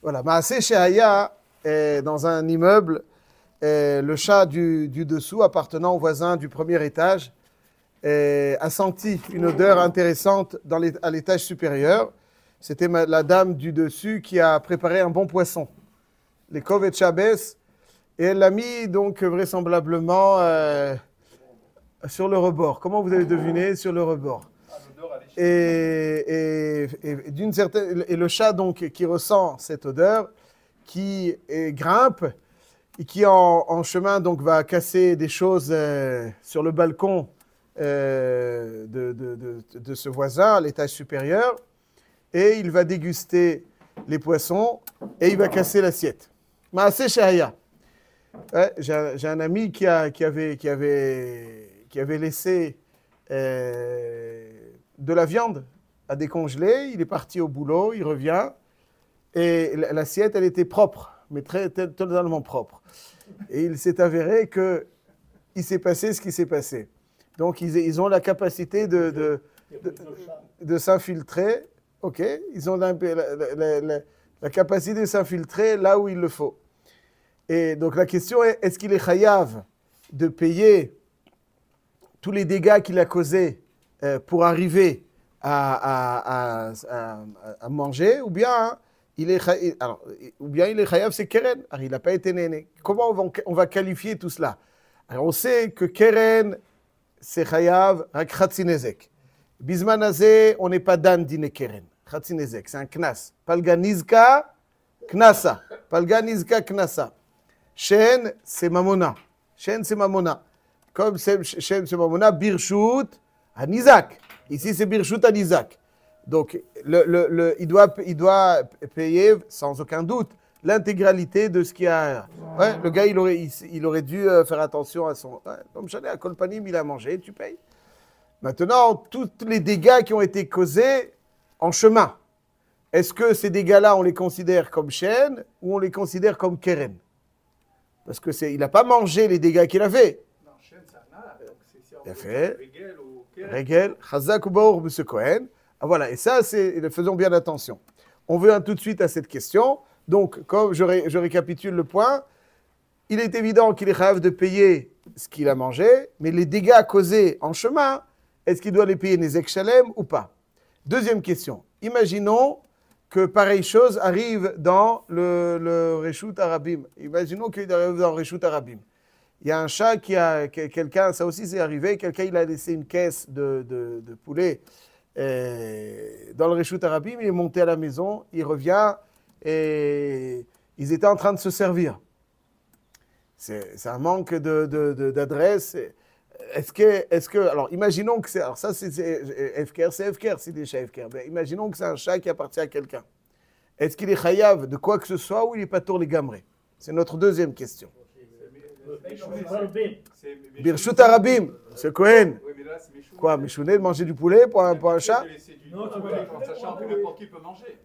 Voilà, Maaseh Shehaya, dans un immeuble, le chat du dessous, appartenant au voisin du premier étage, a senti une odeur intéressante à l'étage supérieur. C'était la dame du dessus qui a préparé un bon poisson, les kovet chabès, et elle l'a mis donc vraisemblablement sur le rebord. Comment vous avez deviné sur le rebord? Et le chat donc qui ressent cette odeur, qui grimpe et qui en chemin donc va casser des choses sur le balcon de ce voisin à l'étage supérieur, et il va déguster les poissons et il va casser l'assiette. Maaseh Shehaya. Ouais, j'ai un ami qui avait laissé de la viande à décongeler. Il est parti au boulot, il revient et l'assiette, elle était propre, mais totalement propre. Et il s'est avéré qu'il s'est passé ce qui s'est passé. Donc ils ont la capacité de s'infiltrer. Ok, ils ont la capacité de s'infiltrer là où il le faut. Et donc la question est, est-ce qu'il est chayav de payer tous les dégâts qu'il a causés pour arriver à manger, ou bien il est chayav, c'est keren, alors il n'a pas été néné. Comment on va qualifier tout cela? Alors on sait que keren, c'est chayav rak chatzinezek. Bisman hazeh, on n'est pas dan dine keren. Chatzinezek, c'est un knas. Palga nizka, knasa. Palga nizka, knasa. Shen, c'est mamona. Shen, c'est mamona. Comme Shen, c'est mamona, birshut, anizak. Ici, c'est birshut, anizak. Donc, il doit payer, sans aucun doute, l'intégralité de ce qu'il y a. Ouais, le gars, il aurait dû faire attention à son... Comme j'allais à Kolpanim, il a mangé, tu payes. Maintenant, tous les dégâts qui ont été causés en chemin, est-ce que ces dégâts-là, on les considère comme Shen ou on les considère comme keren? Parce qu'il n'a pas mangé les dégâts qu'il a fait. Non, Shen, c'est un ala. Il a fait Regel ou Keren. Regel, Chazak ou Baor, M. Cohen. Ah, voilà, et ça, faisons bien attention. On veut tout de suite à cette question. Donc, comme je récapitule le point, il est évident qu'il est capable de payer ce qu'il a mangé, mais les dégâts causés en chemin, est-ce qu'il doit les payer Nezek Shalem ou pas? Deuxième question. Imaginons que pareille chose arrive dans le Reshut Arabim. Imaginons qu'il arrive dans le Reshut Arabim. Il y a un chat quelqu'un, ça aussi c'est arrivé, quelqu'un il a laissé une caisse de poulet dans le Reshut Arabim, il est monté à la maison, il revient et ils étaient en train de se servir. C'est un manque d'adresse. Est-ce que, alors imaginons que alors ça c'est FKR, c'est FKR, c'est des chats FKR. Mais imaginons que c'est un chat qui appartient à quelqu'un. Est-ce qu'il est chayav de quoi que ce soit ou il est pas tour les gamrés? C'est notre deuxième question. Birshut Arabim, c'est Cohen. Quoi, Meshouné de manger du poulet pour un chat? Non, tu vois, quand ça chante, n'importe qui peut manger.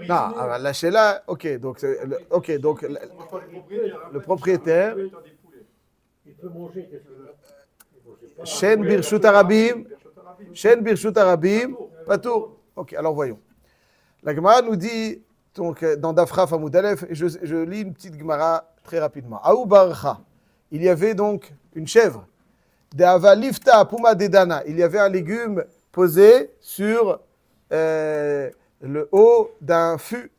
Non, lâchez là. Ok, donc le propriétaire. Il peut manger. Shen Birshut Arabim. Shen Birshut Arabim. Patour. Ok, alors voyons. La Gemara nous dit, donc, dans Dafraf Amoud Aleph, et je lis une petite Gemara très rapidement. Aou Barcha. Il y avait donc une chèvre. De'ava lifta puma dedana. Il y avait un légume posé sur le haut d'un fût.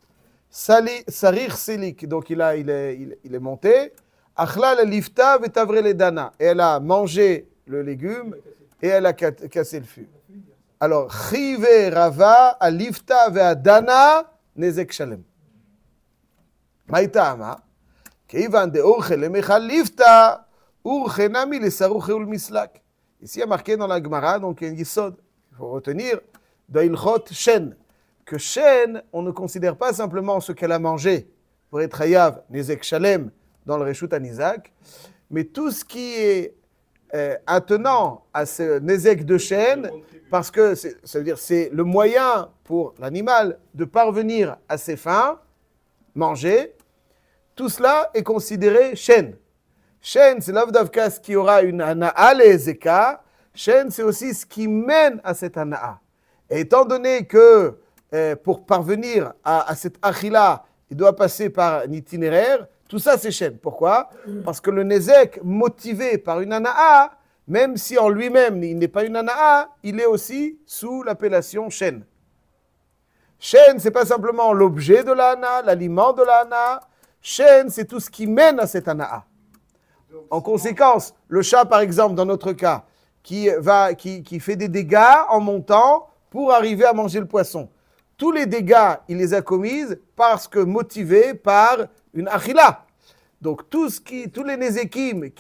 Sarir selik. Donc il est monté. Achla la lifta vetavre le dana. Et elle a mangé le légume et elle a cassé le fût. Alors, chive rava a lifta ve dana nezek shalem. Maïtama. Keivan de orche le mechal lifta urche nami le saruche ul mislak. Ici, il y a marqué dans la Gemara, donc il y a un yisod. Il faut retenir de ilchot shen. Que shen, on ne considère pas simplement ce qu'elle a mangé pour être hayav nezek shalem dans le Reshut Anizak, mais tout ce qui est attenant à ce nezek de chêne, parce que ça veut dire c'est le moyen pour l'animal de parvenir à ses fins, manger, tout cela est considéré chêne. Chêne, c'est l'avdavka ce qui aura une ana'a lezeka. Chêne, c'est aussi ce qui mène à cette ana'a. Et étant donné que pour parvenir à cette achila, il doit passer par un itinéraire. Tout ça, c'est Shen. Pourquoi? Parce que le Nezek, motivé par une Ana'a, même si en lui-même, il n'est pas une Ana'a, il est aussi sous l'appellation Shen. Shen, ce n'est pas simplement l'objet de la Ana'a, l'aliment de la Ana'a. Shen, c'est tout ce qui mène à cette Ana'a. En conséquence, le chat, par exemple, dans notre cas, qui fait des dégâts en montant pour arriver à manger le poisson. Tous les dégâts, il les a commises parce que motivés par une achila. Donc, tous les Nezekim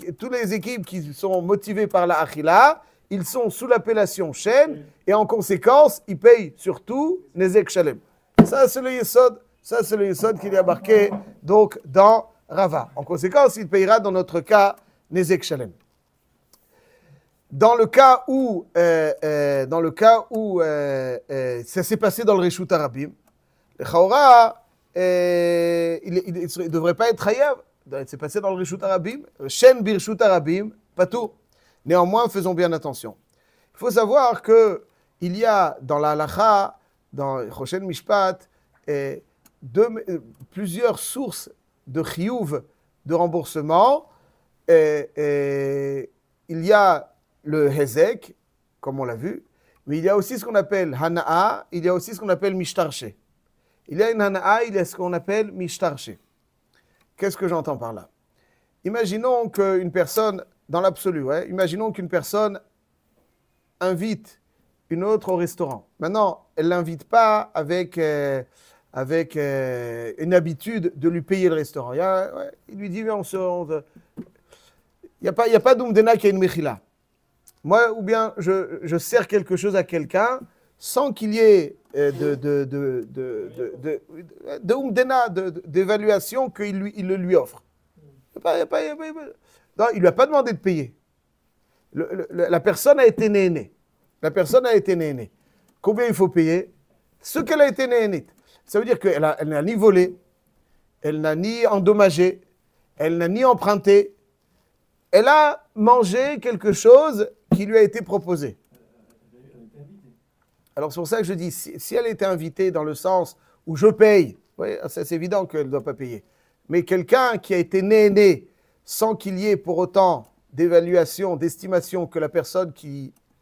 qui sont motivés par la achila, ils sont sous l'appellation Shen, et en conséquence, ils payent surtout Nezek Shalem. Ça, c'est le Yesod qu'il y a marqué donc, dans Rava. En conséquence, il payera dans notre cas Nezek Shalem. Dans le cas où ça s'est passé dans le Reshut Harabim, le Chaora, il ne devrait pas être Hayav. C'est passé dans le Reshut Harabim, Shen Birshut Harabim, pas tout. Néanmoins, faisons bien attention. Il faut savoir qu'il y a dans la halacha, dans Choshen Mishpat, plusieurs sources de chiyuv, de remboursement. Il y a le hezek, comme on l'a vu, mais il y a aussi ce qu'on appelle hana'a, il y a aussi ce qu'on appelle mishtarshe. Il y a une hana'a, il y a ce qu'on appelle mishtarshe. Qu'est-ce que j'entends par là? Imaginons qu'une personne, dans l'absolu, imaginons qu'une personne invite une autre au restaurant. Maintenant, elle ne l'invite pas avec une habitude de lui payer le restaurant. Il lui dit, mais il n'y a pas d'umdena qui a une mechila. Moi, ou bien je sers quelque chose à quelqu'un sans qu'il y ait d'évaluation qu'il le lui offre. Non, il ne lui a pas demandé de payer. La personne a été nénée. Combien il faut payer? Ce qu'elle a été nénée. Ça veut dire qu'elle n'a ni volé, elle n'a ni endommagé, elle n'a ni emprunté. Elle a mangé quelque chose qui lui a été proposé. Alors c'est pour ça que je dis, si elle était invitée dans le sens où je paye, c'est évident qu'elle ne doit pas payer. Mais quelqu'un qui a été né sans qu'il y ait pour autant d'évaluation, d'estimation que la personne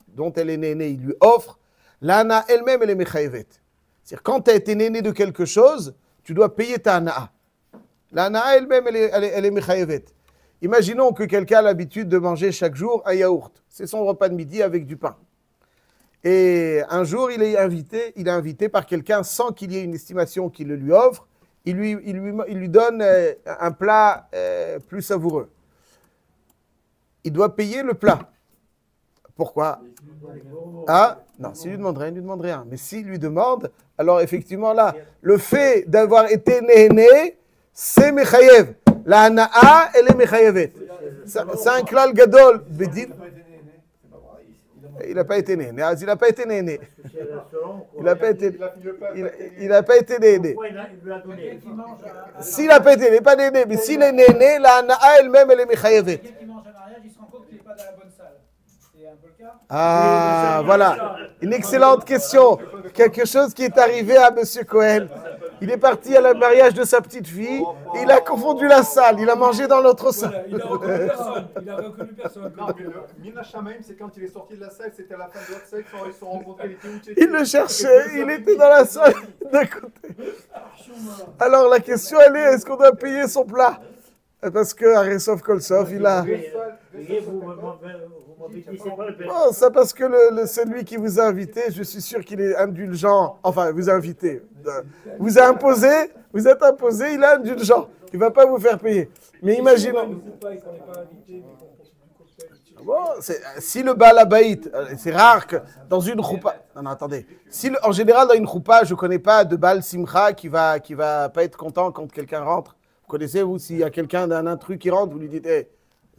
dont elle est née, il lui offre, l'ana elle-même, elle est mechayevet. C'est-à-dire quand tu as été né de quelque chose, tu dois payer ta ana'a. L'ana'a elle-même, elle est mechayevet. Imaginons que quelqu'un a l'habitude de manger chaque jour un yaourt. C'est son repas de midi avec du pain. Et un jour, il est invité par quelqu'un sans qu'il y ait une estimation qu'il le lui offre. Il lui donne un plat plus savoureux. Il doit payer le plat. Pourquoi? Non, s'il lui demande rien, il ne lui demande rien. Mais s'il lui demande, alors effectivement là, le fait d'avoir été né, c'est mechayev. La hana'a, elle est mechayevet. C'est un klal gadol. Il n'a pas été né. Il n'a pas été né. Il n'a pas été né. S'il n'a pas été né, il n'est pas né. Mais s'il est né, la hana'a elle-même, elle est mechayevet. Quelqu'un qui mange un mariage, il se rend compte qu'il n'est pas dans la bonne salle. C'est un peu le cas? Ah, voilà. Une excellente question. Quelque chose qui est arrivé à M. Cohen. Il est parti à le mariage de sa petite fille, et il a confondu la salle, il a mangé dans l'autre salle. Il a reconnu personne. Non, mais le Mina Shamaim, c'est quand il est sorti de la salle, c'était à la fin de l'autre salle, ils se sont rencontrés, il le cherchait, il était dans la salle d'un côté. Alors la question elle est, est-ce qu'on doit payer son plat? Parce que Aresov Kolsov, il a... Oh, ça parce que celui qui vous a invité, je suis sûr qu'il est indulgent. Enfin, vous a invité. Vous a imposé, vous êtes imposé, il est indulgent. Il ne va pas vous faire payer. Mais imaginons... Bon, si le Baal Habayit, c'est rare que dans une choupa... Non, attendez. En général, dans une choupa, je ne connais pas de Baal Simcha qui va pas être content quand quelqu'un rentre. Vous connaissez, vous, s'il y a quelqu'un d'un intrus qui rentre, vous lui dites hey,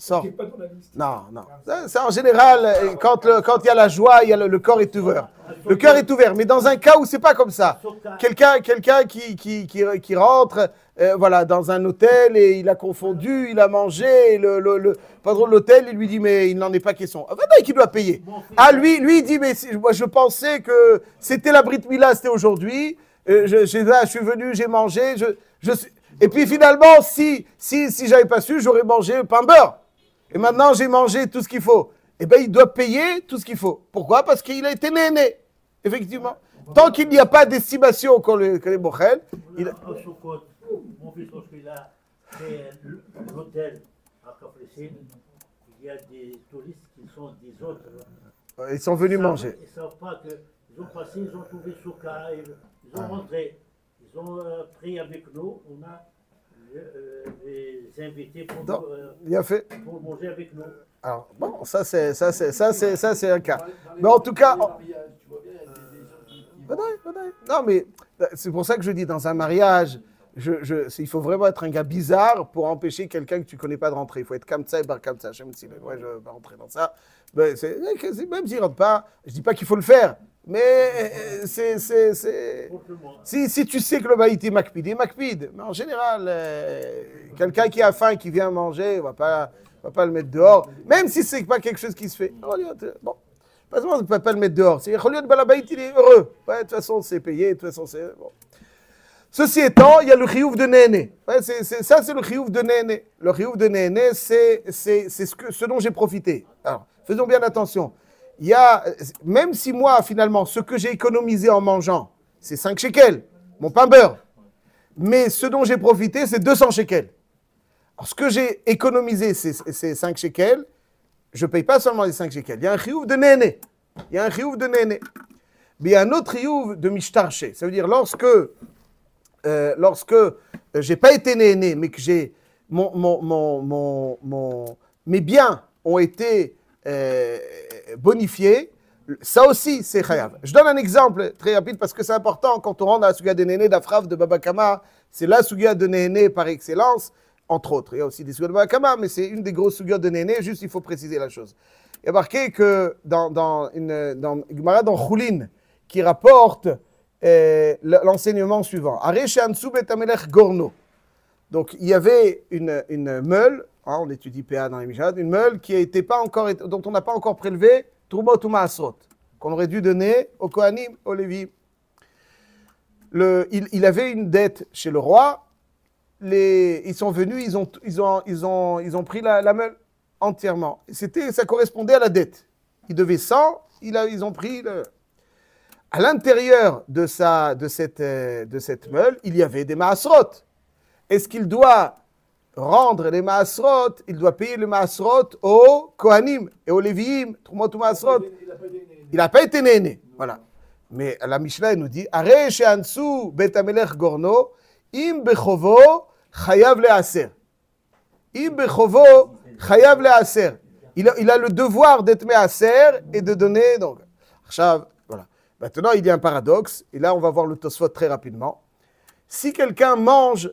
Sors. Qui n'est pas dans la liste. Non, non. Ça, en général, quand il y a la joie, le corps est ouvert. Le cœur est ouvert. Mais dans un cas où c'est pas comme ça, quelqu'un qui rentre, voilà, dans un hôtel et il a confondu, il a mangé, le patron de l'hôtel, il lui dit mais il n'en est pas question. Ah, ben, qui doit payer. Ah, lui il dit mais moi je pensais que c'était la Brit Mila, c'était aujourd'hui. Je suis venu, j'ai mangé. Et puis finalement, si j'avais pas su, j'aurais mangé pain beurre. Et maintenant, j'ai mangé tout ce qu'il faut. Eh bien, il doit payer tout ce qu'il faut. Pourquoi? Parce qu'il a été né. Effectivement. Tant qu'il n'y a pas d'estimation qu'on les bochel, Au Soukot, mon fils, lorsqu'il a fait l'hôtel à Kafressine, il y a des touristes qui sont des autres. ils sont venus manger. Ils ne savent pas qu'ils ont passé, ils ont trouvé Souka, ils ont rentré. Ils ont pris avec nous, on a les invités pour manger avec nous. Alors, bon, ça c'est un cas. Mais en tout cas... Non, mais c'est pour ça que je dis, dans un mariage, il faut vraiment être un gars bizarre pour empêcher quelqu'un que tu ne connais pas de rentrer. Il faut être comme ça et bar comme ça. Je ne vais pas rentrer dans ça. Mais même s'il ne rentre pas, je ne dis pas qu'il faut le faire. Mais si tu sais que le baït est makpid, il est makpid. Mais en général, quelqu'un qui a faim, qui vient manger, on ne va pas le mettre dehors. Même si ce n'est pas quelque chose qui se fait. Bon. Pas seulement, on ne peut pas le mettre dehors. C'est Balabaït, il est heureux. Ouais, de toute façon, c'est payé. De toute façon, c'est bon. Ceci étant, il y a le chiouf de néné. Ouais, ça, c'est le chiouf de néné. Le chiouf de néné, c'est ce dont j'ai profité. Alors, faisons bien attention. Il y a, même si moi, finalement, ce que j'ai économisé en mangeant, c'est 5 shekels, mon pain beurre. Mais ce dont j'ai profité, c'est 200 shekels. Alors, ce que j'ai économisé, c'est 5 shekels. Je ne paye pas seulement les 5 shekels. Il y a un chiouf de néné. Mais il y a un autre chiouf de mishtarché. Ça veut dire, lorsque je n'ai pas été néné, mais que mes biens ont été bonifiés, ça aussi, c'est chayav. Je donne un exemple très rapide parce que c'est important quand on rentre dans la sugia de néné d'Afraf de Baba Kama. C'est la sugia de néné par excellence. Entre autres, il y a aussi des sugyot de Bakama, mais c'est une des grosses sugyot de Néné, juste il faut préciser la chose. Il y a marqué que dans Gemara dans Choulin, qui rapporte l'enseignement suivant. Gorno. Donc il y avait une meule, on étudie PA dans les Mishad, une meule dont on n'a pas encore prélevé Trumot ou Maasrot, qu'on aurait dû donner aux Kohanim, aux Lévi. Il avait une dette chez le roi. Ils sont venus, ils ont pris la meule entièrement. Ça correspondait à la dette. Ils devaient 100, ils ont pris à l'intérieur de cette meule, il y avait des maasrot. Est-ce qu'il doit rendre les maasrot? Il doit payer les maasrot aux Kohanim et aux Léviim, Trumot ou Maasrot. Il n'a pas été néné. Voilà. Mais la Mishnah nous dit, Are she'ansu bet hamelech gorno, im bechovo chayav le'aser. Im bechovo chayav le'aser. Il a le devoir d'être me'aser et de donner. Donc, voilà. Maintenant, il y a un paradoxe. Et là, on va voir le Tosfot très rapidement. Si quelqu'un mange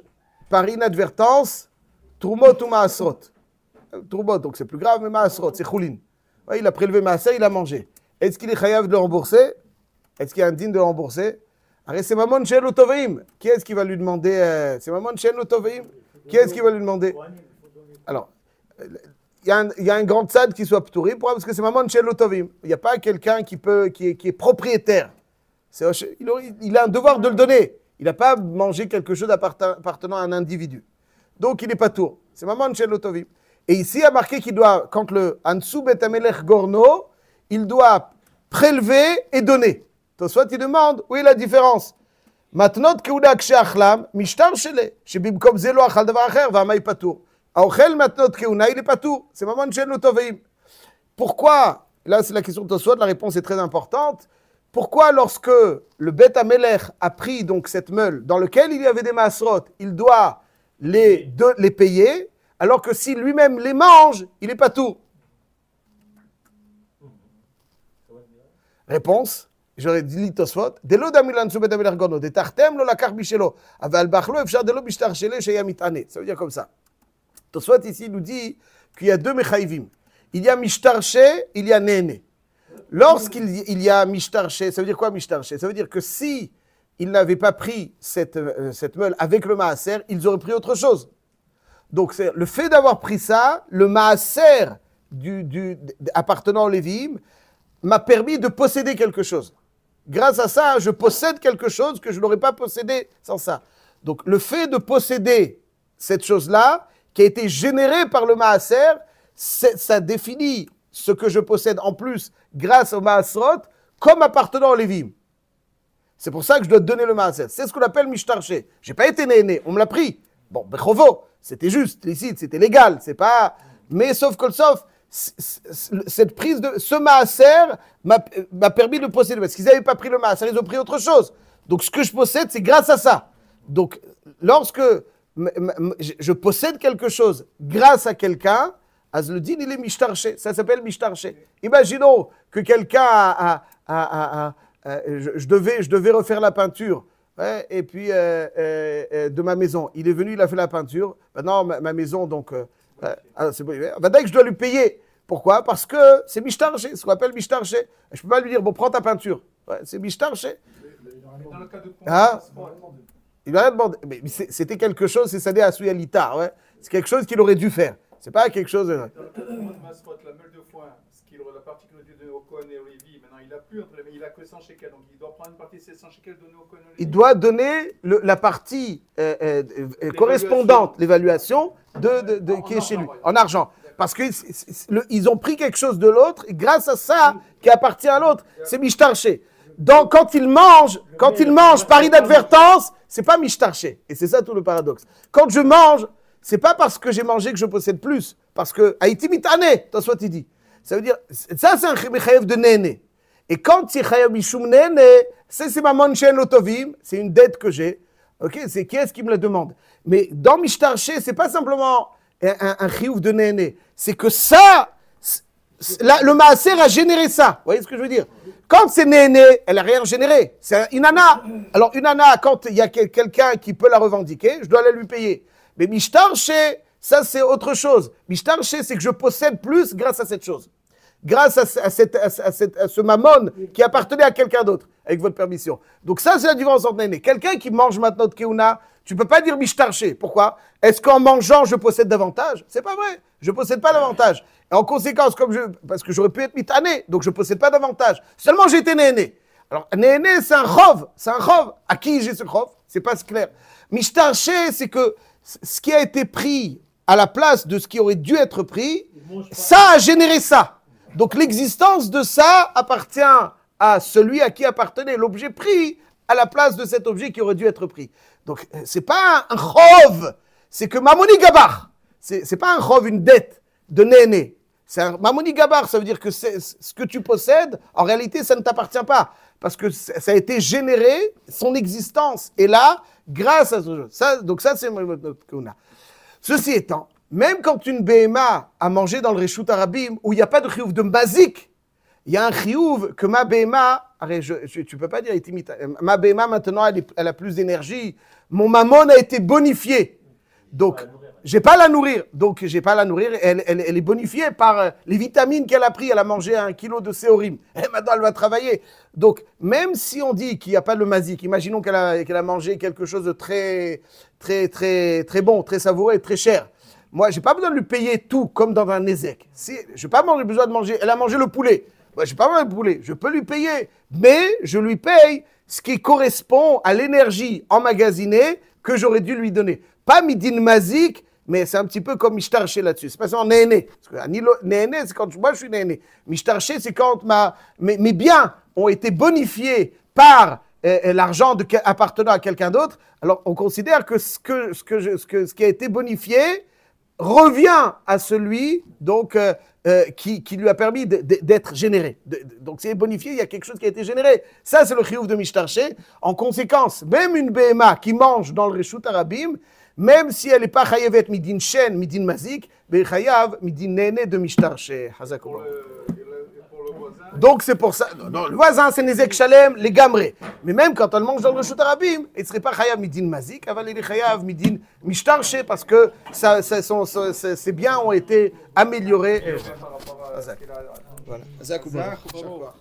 par inadvertance, Trumot ou Maasrot. Trumot, donc c'est plus grave, mais Maasrot, c'est Choulin. Ouais, il a prélevé Maaser, il a mangé. Est-ce qu'il est chayav de le rembourser? Est-ce qu'il y a un digne de le rembourser? Alors, c'est Mamon Shel Utoveim. Qui est-ce qui va lui demander c'est Mamon Shel Utoveim. Qui est-ce qui va lui demander? Alors, il y a un grand tzad qui soit ptouri. Pourquoi? Parce que c'est Mamon Shel Utoveim. Il n'y a pas quelqu'un qui est propriétaire. Il a un devoir de le donner. Il n'a pas mangé quelque chose appartenant à un individu. Donc, il n'est pas tour. C'est Mamon Shel Utoveim. Et ici, il y a marqué qu'il doit, quand le Ansu Bet Hamelech Gorno, il doit prélever et donner. Soit il demande, où est la différence? Matnot keuna ksheachlam, mishtar shele, shebimkom zelo achal davar acher, v'amay patour. Aochel matnot keuna, il est patour. C'est maman shel notoveim. Pourquoi? Là, c'est la question de Tosfot, la réponse est très importante. Pourquoi, lorsque le Bet Hamelech a pris donc cette meule dans laquelle il y avait des maasrot, il doit les payer, alors que si lui-même les mange, il est patour? Réponse. J'aurais dit Tosfot, delo damilan sou bet hamelech gorno, de tartem lo lakach bishelo, aval bachlo efshar delo bishtar shele sheya mitane. Ça veut dire comme ça. Tosfot ici nous dit qu'il y a deux mechaïvim. Il y a mishtarché, il y a néné. Lorsqu'il y a mishtarché, ça veut dire quoi mishtarché? Ça veut dire que si ils n'avaient pas pris cette meule avec le maaser, ils auraient pris autre chose. Donc c'est le fait d'avoir pris ça, le maaser appartenant au Lévi'im, m'a permis de posséder quelque chose. Grâce à ça, je possède quelque chose que je n'aurais pas possédé sans ça. Donc le fait de posséder cette chose-là, qui a été générée par le maaser, ça définit ce que je possède en plus grâce au maaserot comme appartenant au Lévi'im. C'est pour ça que je dois donner le maaser. C'est ce qu'on appelle mishtarché. Je n'ai pas été né, on me l'a pris. Bon, bechovo, c'était juste, licite, c'était légal, c'est pas... Mais sauf que cette prise de ce maaser m'a permis de posséder. Parce qu'ils n'avaient pas pris le maaser, ils ont pris autre chose. Donc ce que je possède, c'est grâce à ça. Donc lorsque je possède quelque chose grâce à quelqu'un, le din, il est mishtarché. Ça s'appelle mishtarché. Imaginons que quelqu'un je devais refaire la peinture. Ouais, et puis de ma maison. Il est venu, il a fait la peinture. Maintenant, ma maison, donc... c'est bon. Dès que je dois lui payer. Pourquoi? Parce que c'est mishtarché, ce qu'on appelle mishtarché. Je ne peux pas lui dire, bon, prends ta peinture. Ouais, c'est mishtarché. Dans le cas de il m'a rien demandé. Mais c'était quelque chose, c'est sadé à Souyalita. Ouais. C'est quelque chose qu'il aurait dû faire. C'est pas quelque chose... Dans le cas de la meule de foin, ce qui aurait la particularité de au Kohen et au Lévi, maintenant il n'a plus, mais il a que 100 shekels, donc il doit prendre une partie de ces 100 shekels donnés au Kohen et au Lévi. Il doit donner la partie correspondante, l'évaluation qui est chez lui, en argent. Parce qu'ils ont pris quelque chose de l'autre, et grâce à ça, qui appartient à l'autre, c'est mishtarché. Donc, quand il mange par inadvertance, c'est pas mishtarché. Et c'est ça tout le paradoxe. Quand je mange, c'est pas parce que j'ai mangé que je possède plus. Parce que, haïti mitane, t'as soit il dit. Ça veut dire, ça c'est un mechayev de néné. Et quand c'est chayev mishum néné, c'est ma monchen lotovim, c'est une dette que j'ai. Ok, c'est qui est-ce qui me la demande? Mais dans mishtarché, c'est pas simplement un chiyuv de néné. C'est que ça, le maaser a généré ça. Vous voyez ce que je veux dire? Quand c'est néné, elle n'a rien généré. C'est une ana. Alors, une ana, quand il y a quelqu'un qui peut la revendiquer, je dois la lui payer. Mais mishtarché, ça c'est autre chose. Mishtarché, c'est que je possède plus grâce à cette chose. Grâce à ce mammon qui appartenait à quelqu'un d'autre, avec votre permission. Donc ça, c'est la différence entre néné. Quelqu'un qui mange maintenant de keuna, tu ne peux pas dire mishtarché. Pourquoi? Est-ce qu'en mangeant, je possède davantage? C'est pas vrai. Je ne possède pas davantage. Et en conséquence, parce que j'aurais pu être mitané, donc je ne possède pas davantage. Seulement, j'ai été néné. Alors, néné, c'est un chov. C'est un chov. À qui j'ai ce chov? C'est pas clair. Mishtarché, c'est que ce qui a été pris à la place de ce qui aurait dû être pris, ça a généré ça. Donc l'existence de ça appartient à celui à qui appartenait l'objet pris à la place de cet objet qui aurait dû être pris. Donc c'est pas un chov, c'est que mamoni gabar. C'est pas un chov, une dette de néné. C'est un mamoni gabar, ça veut dire que ce que tu possèdes, en réalité ça ne t'appartient pas. Parce que ça a été généré, son existence est là grâce à ce jeu. Donc ça c'est notre kuna. Ceci étant, même quand une BMA a mangé dans le Reshut Arabim, où il n'y a pas de chiyuv de mazik, il y a un chiyuv que ma BMA, tu ne peux pas dire, ma BMA maintenant elle a plus d'énergie, mon mammon a été bonifié. Donc, je n'ai pas à la nourrir. Donc, j'ai pas à la nourrir, elle est bonifiée par les vitamines qu'elle a pris, elle a mangé 1 kilo de séorim. Et maintenant, elle va travailler. Donc, même si on dit qu'il n'y a pas de mazik, imaginons qu'elle a mangé quelque chose de très, très, très, très bon, très savoureux, très cher. Moi, je n'ai pas besoin de lui payer tout comme dans un ézec. Je n'ai pas besoin de manger. Elle a mangé le poulet. Moi, je n'ai pas besoin de poulet. Je peux lui payer. Mais je lui paye ce qui correspond à l'énergie emmagasinée que j'aurais dû lui donner. Pas midin mazik, mais c'est un petit peu comme mishtarché là-dessus. C'est pas seulement néné. Néné, c'est quand moi je suis néné. Mishtarché, c'est quand mes biens ont été bonifiés par l'argent appartenant à quelqu'un d'autre. Alors, on considère que ce qui a été bonifié revient à celui donc, qui lui a permis d'être généré. Donc, c'est bonifié, il y a quelque chose qui a été généré. Ça, c'est le chiyuv de mishtarché. En conséquence, même une BMA qui mange dans le Reshut Arabim, même si elle n'est pas chayavet midin shen, midin mazik, mais chayav midin néné de mishtarché. Pour le voisin, Donc c'est pour ça. Non, le voisin, c'est Nezek Shalem, les gamrés. Mais même quand on mange dans le Reshut Harabim, il ne serait pas Chayav Midin Mazik, aval il est Chayav Midin Mishtarché, parce que ses biens ont été améliorés. Par rapport à ce qu'il a. Voilà.